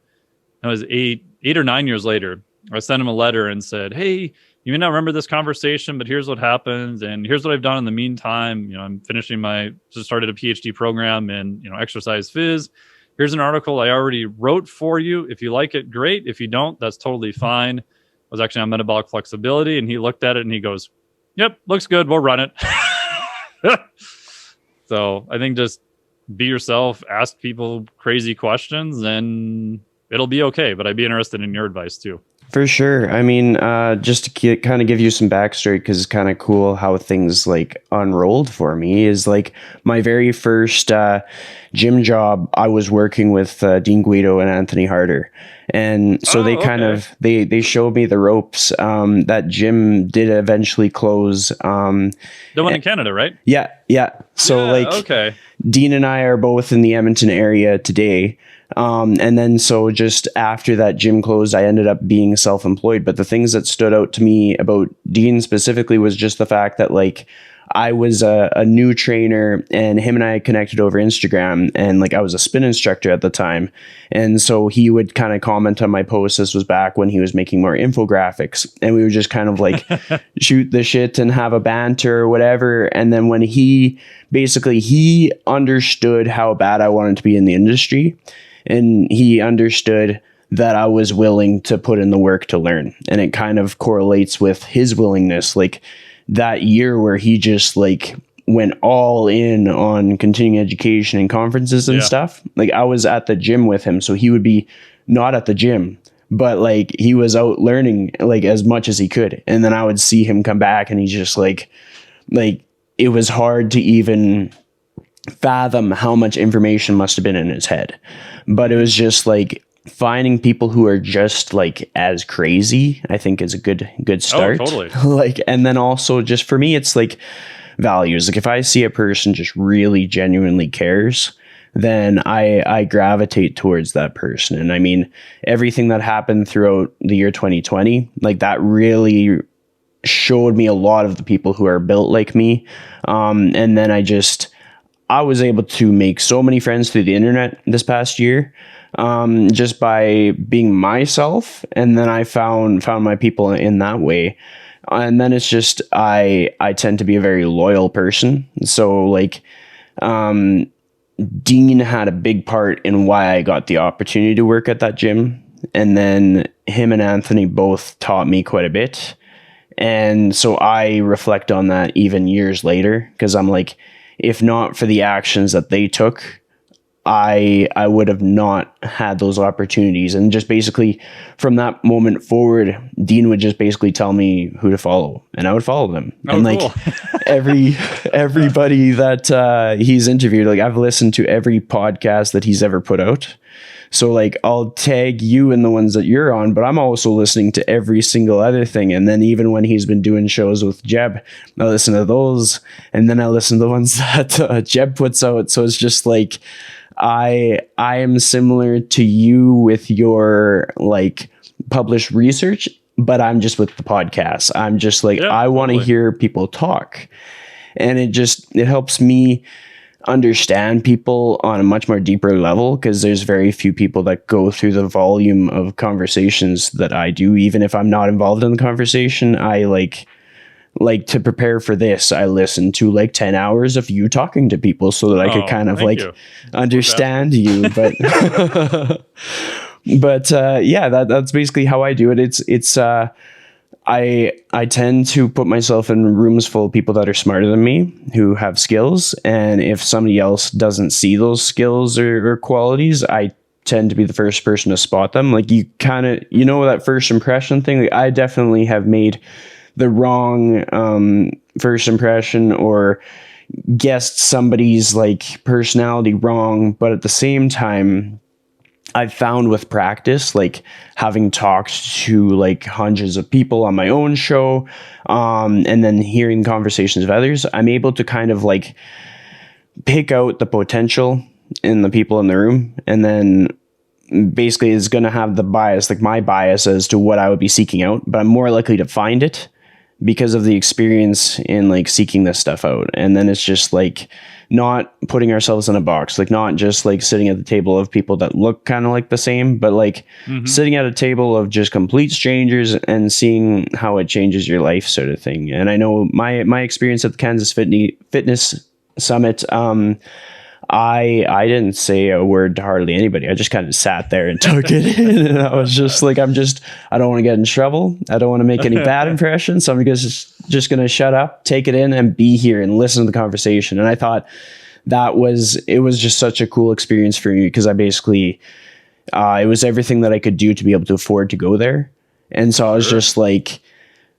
It was 8 or 9 years later. I sent him a letter and said, "Hey, you may not remember this conversation, but here's what happens, and here's what I've done in the meantime. I'm finishing just started a PhD program in exercise phys. Here's an article I already wrote for you. If you like it, great. If you don't, that's totally fine." I was actually on metabolic flexibility, and he looked at it and he goes, "Yep, looks good. We'll run it." So I think just be yourself, ask people crazy questions, and it'll be okay. But I'd be interested in your advice too. For sure. I mean, just to kind of give you some backstory, because it's kind of cool how things like unrolled for me, is like my very first gym job, I was working with Dean Guido and Anthony Harder. And so they kind of, they showed me the ropes. That gym did eventually close. The one in Canada, right? Yeah. Yeah. So Dean and I are both in the Edmonton area today. And then so just after that gym closed, I ended up being self-employed. But the things that stood out to me about Dean specifically was just the fact that like I was a new trainer, and him and I connected over Instagram, and like I was a spin instructor at the time. And so he would kind of comment on my posts. This was back when he was making more infographics, and we would just kind of like shoot the shit and have a banter or whatever. And then when he understood how bad I wanted to be in the industry, and he understood that I was willing to put in the work to learn. And it kind of correlates with his willingness. Like that year where he just like went all in on continuing education and conferences and stuff. Like I was at the gym with him. So he would be not at the gym, but like he was out learning like as much as he could. And then I would see him come back, and he's just like it was hard to even fathom how much information must have been in his head. But it was just like finding people who are just like as crazy, I think is a good start. Oh, totally. Like, and then also just for me, it's like values. Like if I see a person just really genuinely cares, then I gravitate towards that person. And I mean, everything that happened throughout the year 2020, like that really showed me a lot of the people who are built like me. And then I was able to make so many friends through the internet this past year, just by being myself. And then I found my people in that way. And then it's just, I tend to be a very loyal person. So like, Dean had a big part in why I got the opportunity to work at that gym. And then him and Anthony both taught me quite a bit. And so I reflect on that even years later, because I'm like, if not for the actions that they took, I would have not had those opportunities. And just basically from that moment forward, Dean would just basically tell me who to follow, and I would follow them. Oh, and like cool. everybody that he's interviewed, like I've listened to every podcast that he's ever put out. So like I'll tag you in the ones that you're on, but I'm also listening to every single other thing. And then even when he's been doing shows with Jeb, I listen to those, and then I listen to the ones that Jeb puts out. So it's just like I am similar to you with your like published research, but I'm just with the podcast. I'm just like, I want to hear people talk, and it helps me understand people on a much more deeper level, because there's very few people that go through the volume of conversations that I do. Even if I'm not involved in the conversation, I like to prepare for this, I listened to like 10 hours of you talking to people so that I could kind of like understand you. But yeah, that's basically how I do it. It's I tend to put myself in rooms full of people that are smarter than me, who have skills. And if somebody else doesn't see those skills or qualities, I tend to be the first person to spot them. Like you kind of, that first impression thing, like I definitely have made the wrong first impression or guessed somebody's like personality wrong. But at the same time, I've found with practice, like having talked to like hundreds of people on my own show, and then hearing conversations of others, I'm able to kind of like pick out the potential in the people in the room, and then basically is going to have the bias, like my bias as to what I would be seeking out, but I'm more likely to find it because of the experience in like seeking this stuff out. And then it's just like not putting ourselves in a box, like not just like sitting at the table of people that look kind of like the same, but like sitting at a table of just complete strangers and seeing how it changes your life, sort of thing. And I know my experience at the Kansas Fitness Summit, I didn't say a word to hardly anybody. I just kind of sat there and took it in, and I was just like, I don't want to get in trouble. I don't want to make any bad impressions. So I'm just going to shut up, take it in, and be here and listen to the conversation. And I thought it was just such a cool experience for me, because I basically, it was everything that I could do to be able to afford to go there. And so I was just like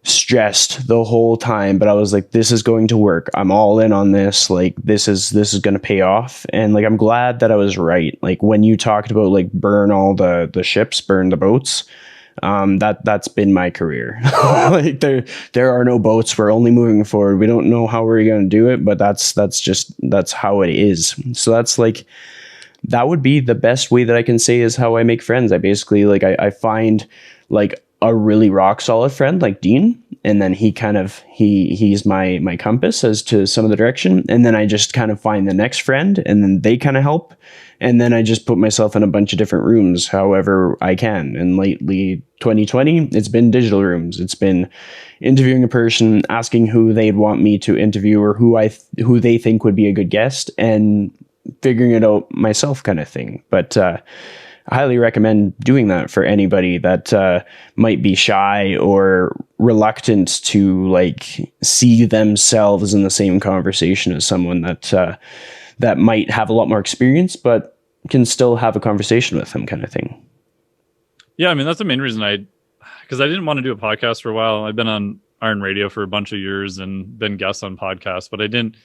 stressed the whole time, but I was like, this is going to work. I'm all in on this. Like this is going to pay off. And like, I'm glad that I was right. Like when you talked about like burn all the ships, burn the boats, that's been my career. Like there are no boats. We're only moving forward. We don't know how we're going to do it, but that's how it is. So that's like, that would be the best way that I can say is how I make friends. I basically like, I find like a really rock solid friend like Dean, and then he's my compass as to some of the direction, and then I just kind of find the next friend, and then they kind of help, and then I just put myself in a bunch of different rooms however I can. And lately 2020, it's been digital rooms. It's been interviewing a person, asking who they'd want me to interview, or who they think would be a good guest, and figuring it out myself, kind of thing. But I highly recommend doing that for anybody that might be shy or reluctant to like see themselves in the same conversation as someone that might have a lot more experience, but can still have a conversation with them, kind of thing. Yeah, I mean, that's the main reason because I didn't want to do a podcast for a while. I've been on Iron Radio for a bunch of years and been guests on podcasts, but I didn't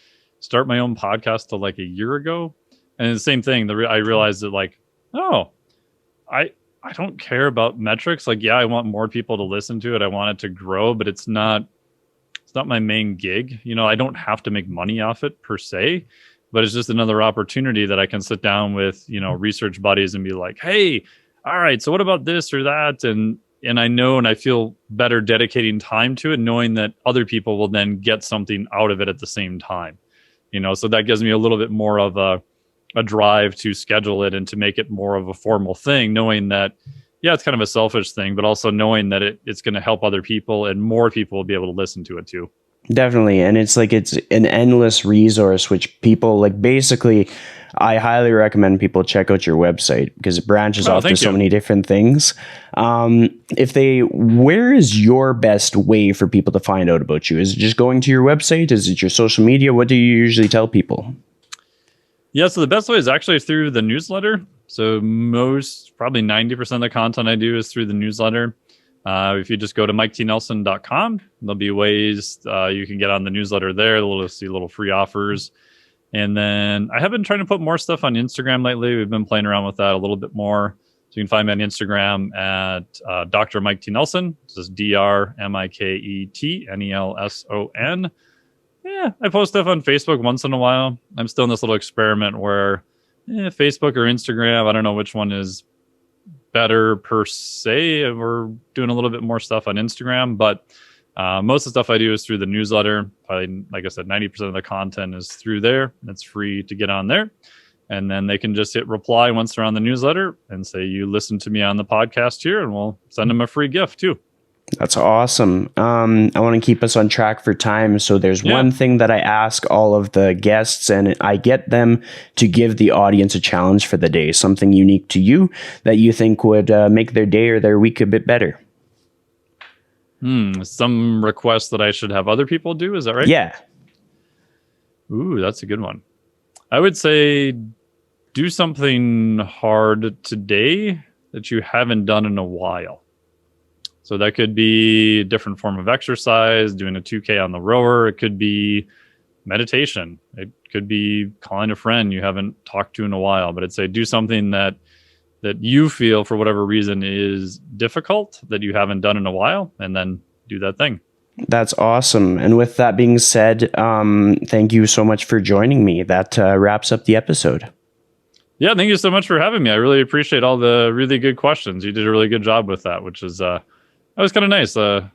start my own podcast till like a year ago. And the same thing, I realized that like, I don't care about metrics. Like, yeah, I want more people to listen to it. I want it to grow, but it's not my main gig. I don't have to make money off it per se, but it's just another opportunity that I can sit down with, research buddies and be like, hey, all right, so what about this or that? And I know, and I feel better dedicating time to it, knowing that other people will then get something out of it at the same time. So that gives me a little bit more of a drive to schedule it and to make it more of a formal thing, knowing that, yeah, it's kind of a selfish thing, but also knowing that it's going to help other people and more people will be able to listen to it too. Definitely. And it's like, it's an endless resource, which people like, basically, I highly recommend people check out your website because it branches off to so many different things. Where is your best way for people to find out about you? Is it just going to your website? Is it your social media? What do you usually tell people? Yeah, so the best way is actually through the newsletter. So probably 90% of the content I do is through the newsletter. If you just go to miketnelson.com, there'll be ways you can get on the newsletter there. You'll see little free offers. And then I have been trying to put more stuff on Instagram lately. We've been playing around with that a little bit more. So you can find me on Instagram at Dr. Mike T. Nelson. This is DrMiketNelson. Yeah, I post stuff on Facebook once in a while. I'm still in this little experiment where Facebook or Instagram, I don't know which one is better per se. We're doing a little bit more stuff on Instagram, but most of the stuff I do is through the newsletter. Probably, like I said, 90% of the content is through there. It's free to get on there. And then they can just hit reply once they're on the newsletter and say, you listen to me on the podcast here, and we'll send them a free gift too. That's awesome. I want to keep us on track for time. So there's one thing that I ask all of the guests, and I get them to give the audience a challenge for the day, something unique to you that you think would make their day or their week a bit better. Some request that I should have other people do. Is that right? Yeah. Ooh, that's a good one. I would say do something hard today that you haven't done in a while. So that could be a different form of exercise, doing a 2K on the rower. It could be meditation. It could be calling a friend you haven't talked to in a while. But I'd say do something that you feel for whatever reason is difficult that you haven't done in a while, and then do that thing. That's awesome. And with that being said, thank you so much for joining me. That wraps up the episode. Yeah, thank you so much for having me. I really appreciate all the really good questions. You did a really good job with that, which is that was kind of nice. Little